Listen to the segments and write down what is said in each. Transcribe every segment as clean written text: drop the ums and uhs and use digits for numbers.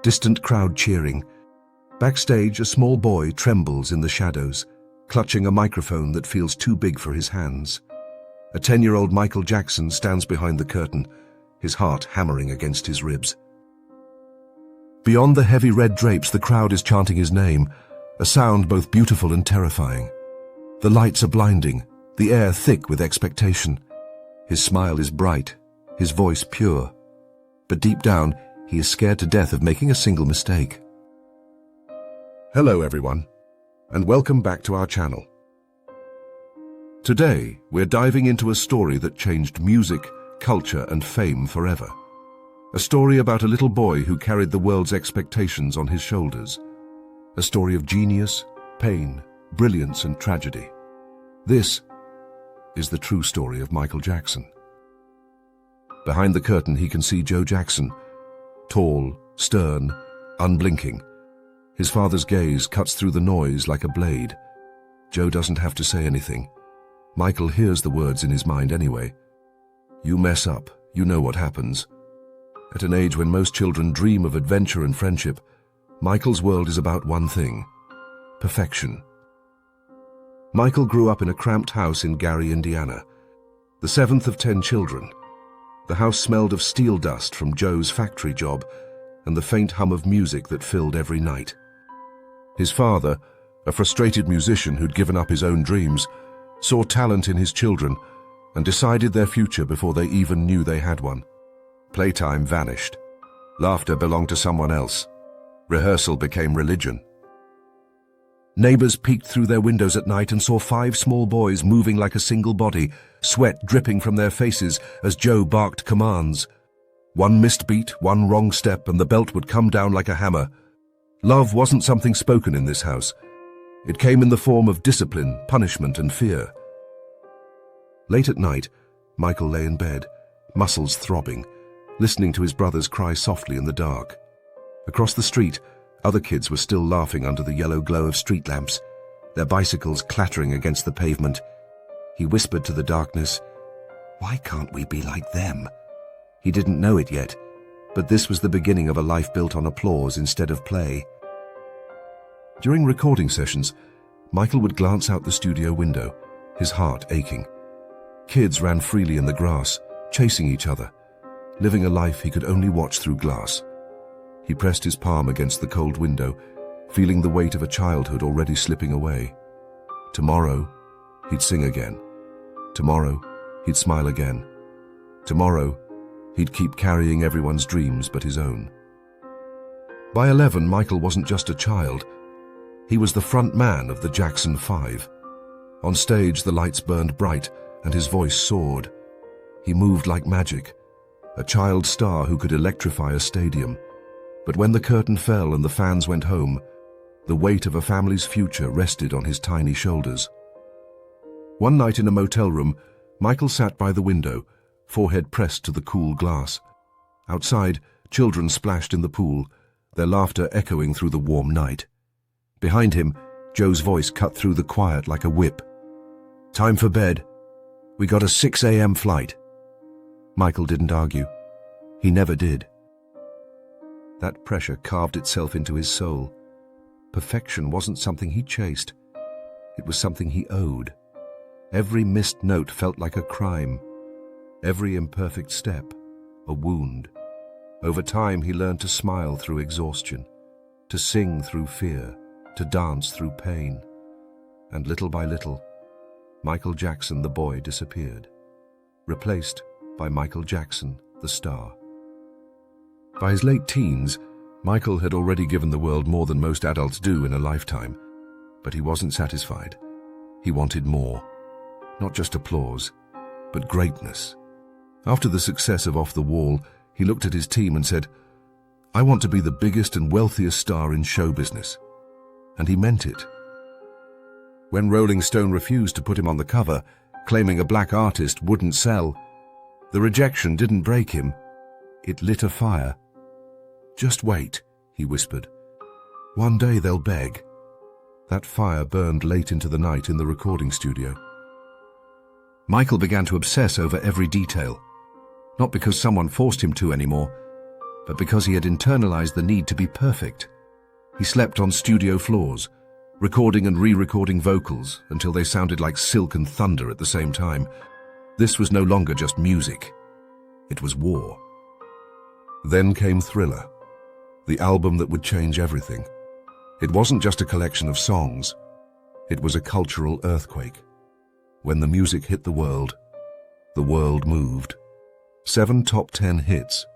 Distant crowd cheering. Backstage, a small boy trembles in the shadows, clutching a microphone that feels too big for his hands. A 10-year-old Michael Jackson stands behind the curtain, his heart hammering against his ribs. Beyond the heavy red drapes, the crowd is chanting his name, a sound both beautiful and terrifying. The lights are blinding, the air thick with expectation. His smile is bright, his voice pure. But deep down, he is scared to death of making a single mistake. Hello everyone, and welcome back to our channel. Today, we're diving into a story that changed music, culture, and fame forever. A story about a little boy who carried the world's expectations on his shoulders. A story of genius, pain, brilliance, and tragedy. This is the true story of Michael Jackson. Behind the curtain, he can see Joe Jackson, tall, stern, unblinking. His father's gaze cuts through the noise like a blade. Joe doesn't have to say anything. Michael hears the words in his mind anyway. You mess up, you know what happens. At an age when most children dream of adventure and friendship, Michael's world is about one thing: perfection. Michael grew up in a cramped house in Gary, Indiana, the 7th of 10 children. The house smelled of steel dust from Joe's factory job and the faint hum of music that filled every night. His father, a frustrated musician who'd given up his own dreams, saw talent in his children and decided their future before they even knew they had one. Playtime vanished. Laughter belonged to someone else. Rehearsal became religion. Neighbors peeked through their windows at night and saw 5 small boys moving like a single body, sweat dripping from their faces as Joe barked commands. One missed beat, one wrong step, and the belt would come down like a hammer. Love wasn't something spoken in this house. It came in the form of discipline, punishment, and fear. Late at night, Michael lay in bed, muscles throbbing, listening to his brothers cry softly in the dark. Across the street, other kids were still laughing under the yellow glow of street lamps, their bicycles clattering against the pavement. He whispered to the darkness, "Why can't we be like them?" He didn't know it yet, but this was the beginning of a life built on applause instead of play. During recording sessions, Michael would glance out the studio window, his heart aching. Kids ran freely in the grass, chasing each other, living a life he could only watch through glass. He pressed his palm against the cold window, feeling the weight of a childhood already slipping away. Tomorrow, he'd sing again. Tomorrow, he'd smile again. Tomorrow, he'd keep carrying everyone's dreams but his own. By 11, Michael wasn't just a child. He was the front man of the Jackson 5. On stage, the lights burned bright and his voice soared. He moved like magic, a child star who could electrify a stadium. But when the curtain fell and the fans went home, the weight of a family's future rested on his tiny shoulders. One night in a motel room, Michael sat by the window, forehead pressed to the cool glass. Outside, children splashed in the pool, their laughter echoing through the warm night. Behind him, Joe's voice cut through the quiet like a whip. "Time for bed. We got a 6 a.m. flight." Michael didn't argue. He never did. That pressure carved itself into his soul. Perfection wasn't something he chased. It was something he owed. Every missed note felt like a crime. Every imperfect step, a wound. Over time, he learned to smile through exhaustion, to sing through fear, to dance through pain. And little by little, Michael Jackson, the boy, disappeared, replaced by Michael Jackson, the star. By his late teens, Michael had already given the world more than most adults do in a lifetime, but he wasn't satisfied. He wanted more. Not just applause, but greatness. After the success of Off the Wall, he looked at his team and said, "I want to be the biggest and wealthiest star in show business." And he meant it. When Rolling Stone refused to put him on the cover, claiming a black artist wouldn't sell, the rejection didn't break him. It lit a fire. "Just wait," he whispered. "One day they'll beg." That fire burned late into the night in the recording studio. Michael began to obsess over every detail, not because someone forced him to anymore, but because he had internalized the need to be perfect. He slept on studio floors, recording and re-recording vocals until they sounded like silk and thunder at the same time. This was no longer just music. It was war. Then came Thriller, the album that would change everything. It wasn't just a collection of songs. It was a cultural earthquake. When the music hit the world moved. 7 top 10 hits,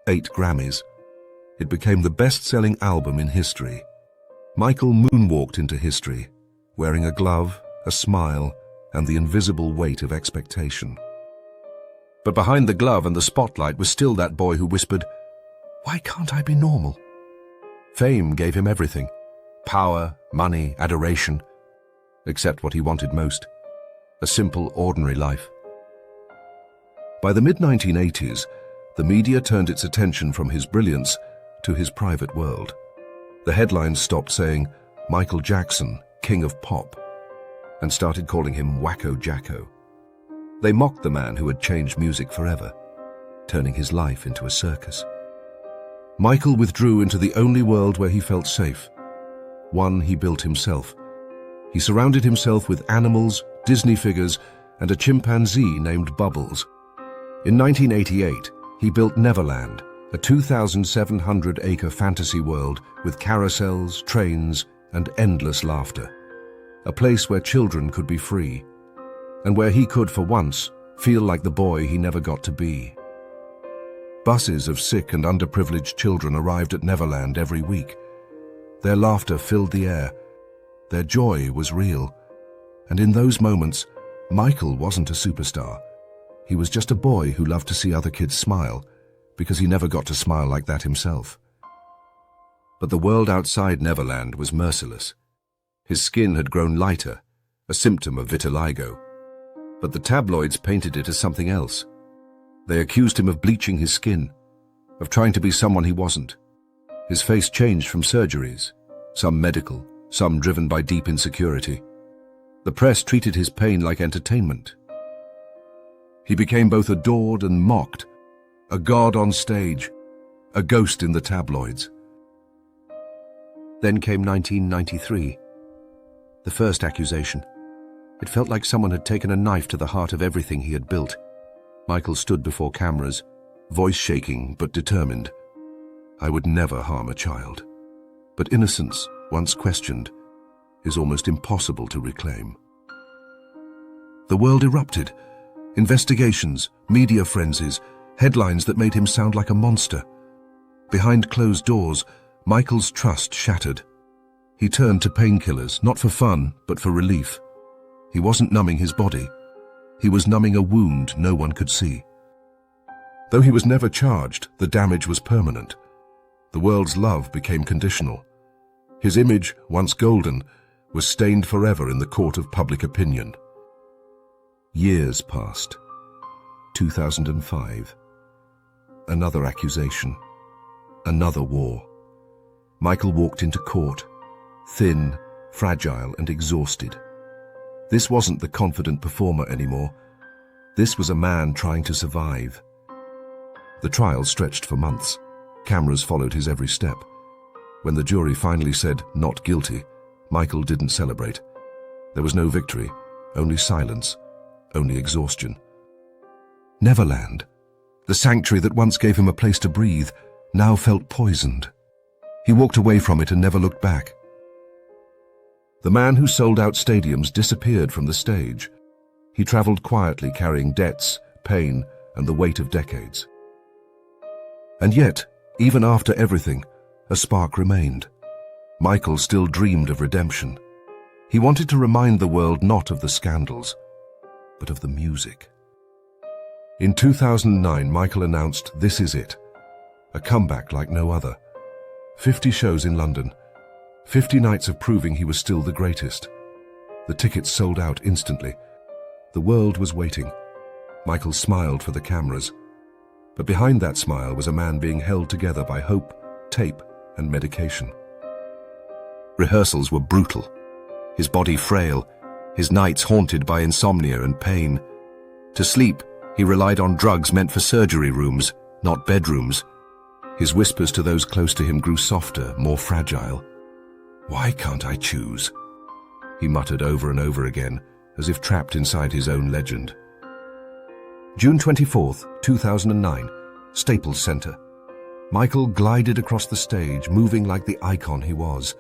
8 Grammys. It became the best-selling album in history. Michael moonwalked into history, wearing a glove, a smile, and the invisible weight of expectation. But behind the glove and the spotlight was still that boy who whispered, "Why can't I be normal?" Fame gave him everything: power, money, adoration, except what he wanted most: a simple, ordinary life. By the mid-1980s, the media turned its attention from his brilliance to his private world. The headlines stopped saying, "Michael Jackson, King of Pop," and started calling him Wacko Jacko. They mocked the man who had changed music forever, turning his life into a circus. Michael withdrew into the only world where he felt safe, one he built himself. He surrounded himself with animals, Disney figures, and a chimpanzee named Bubbles. In 1988, he built Neverland, a 2,700-acre fantasy world with carousels, trains, and endless laughter. A place where children could be free, and where he could, for once, feel like the boy he never got to be. Buses of sick and underprivileged children arrived at Neverland every week. Their laughter filled the air. Their joy was real. And in those moments, Michael wasn't a superstar. He was just a boy who loved to see other kids smile, because he never got to smile like that himself. But the world outside Neverland was merciless. His skin had grown lighter, a symptom of vitiligo. But the tabloids painted it as something else. They accused him of bleaching his skin, of trying to be someone he wasn't. His face changed from surgeries, some medical, some driven by deep insecurity. The press treated his pain like entertainment. He became both adored and mocked, a god on stage, a ghost in the tabloids. Then came 1993, the first accusation. It felt like someone had taken a knife to the heart of everything he had built. Michael stood before cameras, voice shaking but determined. "I would never harm a child. But innocence, once questioned, is almost impossible to reclaim." The world erupted. Investigations, media frenzies, headlines that made him sound like a monster. Behind closed doors, Michael's trust shattered. He turned to painkillers, not for fun, but for relief. He wasn't numbing his body. He was numbing a wound no one could see. Though he was never charged, the damage was permanent. The world's love became conditional. His image, once golden, was stained forever in the court of public opinion. Years passed. 2005. Another accusation. Another war. Michael walked into court, thin, fragile, and exhausted. This wasn't the confident performer anymore. This was a man trying to survive. The trial stretched for months. Cameras followed his every step. When the jury finally said not guilty, Michael didn't celebrate. There was no victory, only silence, only exhaustion. Neverland, the sanctuary that once gave him a place to breathe, now felt poisoned. He walked away from it and never looked back. The man who sold out stadiums disappeared from the stage. He traveled quietly, carrying debts, pain, and the weight of decades. And yet, even after everything, a spark remained. Michael still dreamed of redemption. He wanted to remind the world not of the scandals, but of the music. In 2009, Michael announced "This Is It," a comeback like no other. 50 shows in London, 50 nights of proving he was still the greatest. The tickets sold out instantly. The world was waiting. Michael smiled for the cameras. But behind that smile was a man being held together by hope, tape, and medication. Rehearsals were brutal. His body frail, his nights haunted by insomnia and pain. To sleep, he relied on drugs meant for surgery rooms, not bedrooms. His whispers to those close to him grew softer, more fragile. "Why can't I choose?" he muttered over and over again, as if trapped inside his own legend. June 24th, 2009, Staples Center. Michael glided across the stage, moving like the icon he was.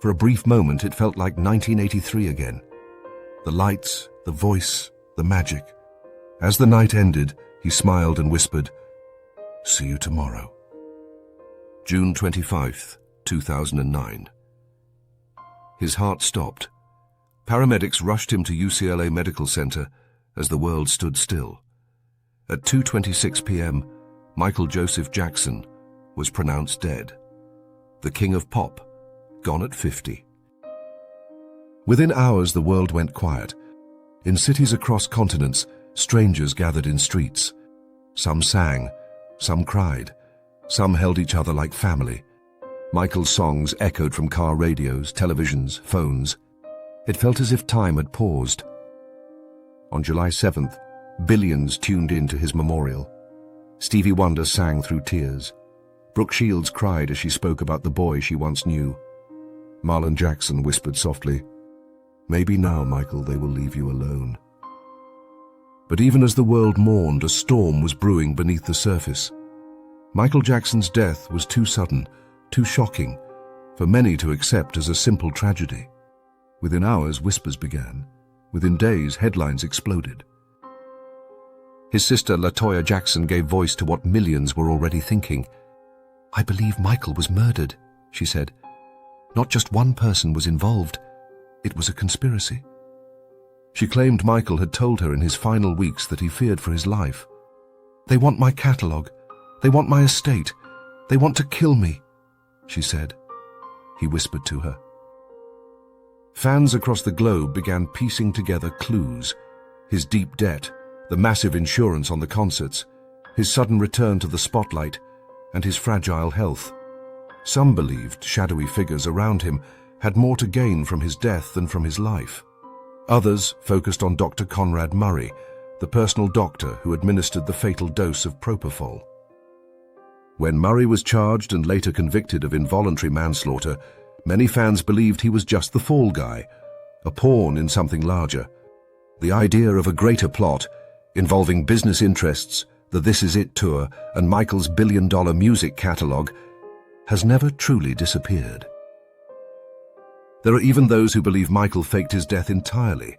For a brief moment, it felt like 1983 again. The lights, the voice, the magic. As the night ended, he smiled and whispered, "See you tomorrow." June 25th, 2009. His heart stopped. Paramedics rushed him to UCLA Medical Center as the world stood still. At 2:26 p.m., Michael Joseph Jackson was pronounced dead. The king of pop, gone at 50. Within hours, the world went quiet. In cities across continents, strangers gathered in streets. Some sang, some cried, some held each other like family. Michael's songs echoed from car radios, televisions, phones. It felt as if time had paused. On July 7th, billions tuned in to his memorial. Stevie Wonder sang through tears. Brooke Shields cried as she spoke about the boy she once knew. Marlon Jackson whispered softly, "Maybe now, Michael, they will leave you alone." But even as the world mourned, a storm was brewing beneath the surface. Michael Jackson's death was too sudden, too shocking, for many to accept as a simple tragedy. Within hours, whispers began. Within days, headlines exploded. His sister, LaToya Jackson, gave voice to what millions were already thinking. "I believe Michael was murdered," she said. "Not just one person was involved. It was a conspiracy." She claimed Michael had told her in his final weeks that he feared for his life. "They want my catalogue. They want my estate. They want to kill me," she said. He whispered to her. Fans across the globe began piecing together clues. His deep debt, the massive insurance on the concerts, his sudden return to the spotlight, and his fragile health. Some believed shadowy figures around him had more to gain from his death than from his life. Others focused on Dr. Conrad Murray, the personal doctor who administered the fatal dose of propofol. When Murray was charged and later convicted of involuntary manslaughter, many fans believed he was just the fall guy, a pawn in something larger. The idea of a greater plot, involving business interests, the This Is It tour, and Michael's billion-dollar music catalog, has never truly disappeared. There are even those who believe Michael faked his death entirely.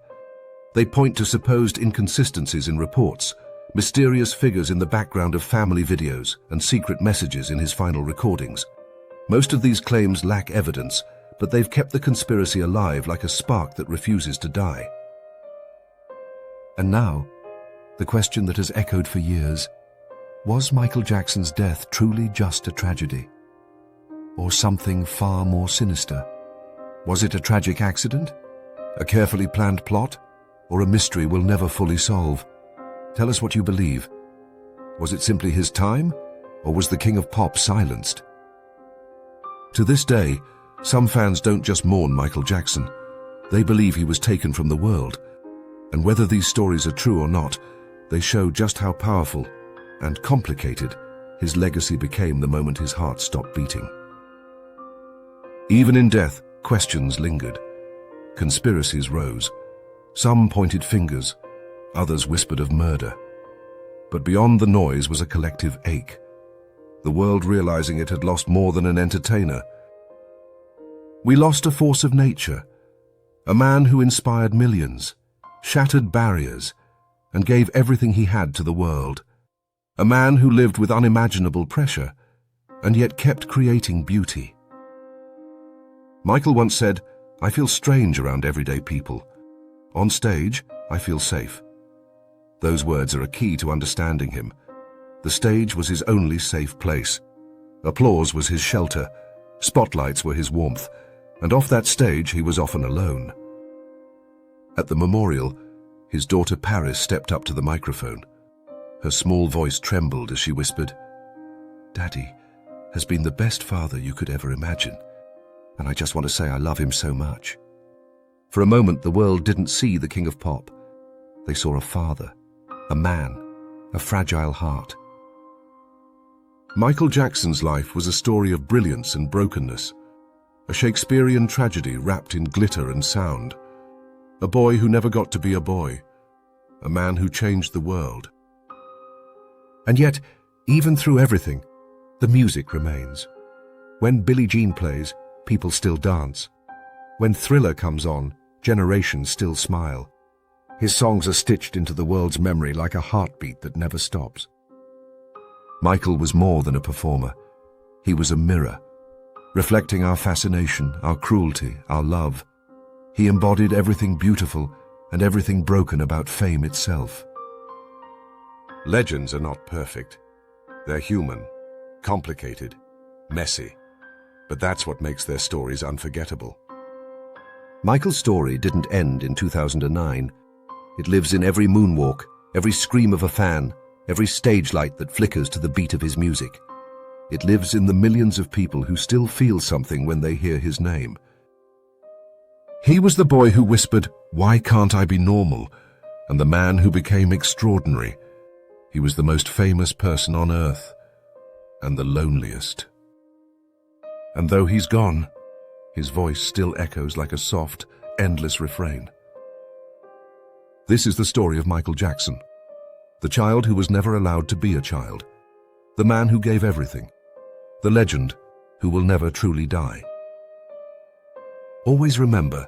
They point to supposed inconsistencies in reports, mysterious figures in the background of family videos, and secret messages in his final recordings. Most of these claims lack evidence, but they've kept the conspiracy alive like a spark that refuses to die. And now, the question that has echoed for years: was Michael Jackson's death truly just a tragedy? Or something far more sinister? Was it a tragic accident? A carefully planned plot? Or a mystery we'll never fully solve? Tell us what you believe. Was it simply his time? Or was the king of pop silenced? To this day, some fans don't just mourn Michael Jackson. They believe he was taken from the world. And whether these stories are true or not, they show just how powerful and complicated his legacy became the moment his heart stopped beating. Even in death, questions lingered. Conspiracies rose. Some pointed fingers, others whispered of murder. But beyond the noise was a collective ache. The world realizing it had lost more than an entertainer. We lost a force of nature, a man who inspired millions, shattered barriers, and gave everything he had to the world. A man who lived with unimaginable pressure, and yet kept creating beauty. Michael once said, "I feel strange around everyday people. On stage, I feel safe." Those words are a key to understanding him. The stage was his only safe place. Applause was his shelter. Spotlights were his warmth. And off that stage, he was often alone. At the memorial, his daughter Paris stepped up to the microphone. Her small voice trembled as she whispered, "Daddy has been the best father you could ever imagine. And I just want to say I love him so much." For a moment, the world didn't see the king of pop. They saw a father, a man, a fragile heart. Michael Jackson's life was a story of brilliance and brokenness, a Shakespearean tragedy wrapped in glitter and sound, a boy who never got to be a boy, a man who changed the world. And yet, even through everything, the music remains. When Billie Jean plays, people still dance. When Thriller comes on, generations still smile. His songs are stitched into the world's memory like a heartbeat that never stops. Michael was more than a performer. He was a mirror, reflecting our fascination, our cruelty, our love. He embodied everything beautiful and everything broken about fame itself. Legends are not perfect. They're human, complicated, messy. But that's what makes their stories unforgettable. Michael's story didn't end in 2009. It lives in every moonwalk, every scream of a fan, every stage light that flickers to the beat of his music. It lives in the millions of people who still feel something when they hear his name. He was the boy who whispered, "Why can't I be normal?" and the man who became extraordinary. He was the most famous person on earth, and the loneliest. And though he's gone, his voice still echoes like a soft, endless refrain. This is the story of Michael Jackson, the child who was never allowed to be a child, the man who gave everything, the legend who will never truly die. Always remember,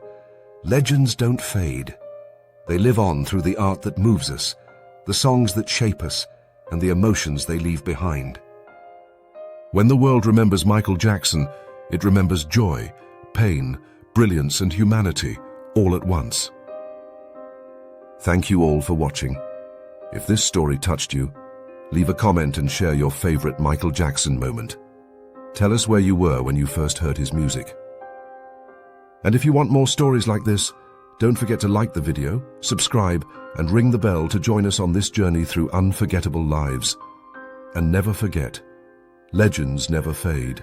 legends don't fade. They live on through the art that moves us, the songs that shape us, and the emotions they leave behind. When the world remembers Michael Jackson, it remembers joy, pain, brilliance, and humanity all at once. Thank you all for watching. If this story touched you, leave a comment and share your favorite Michael Jackson moment. Tell us where you were when you first heard his music. And if you want more stories like this, don't forget to like the video, subscribe, and ring the bell to join us on this journey through unforgettable lives. And never forget, legends never fade.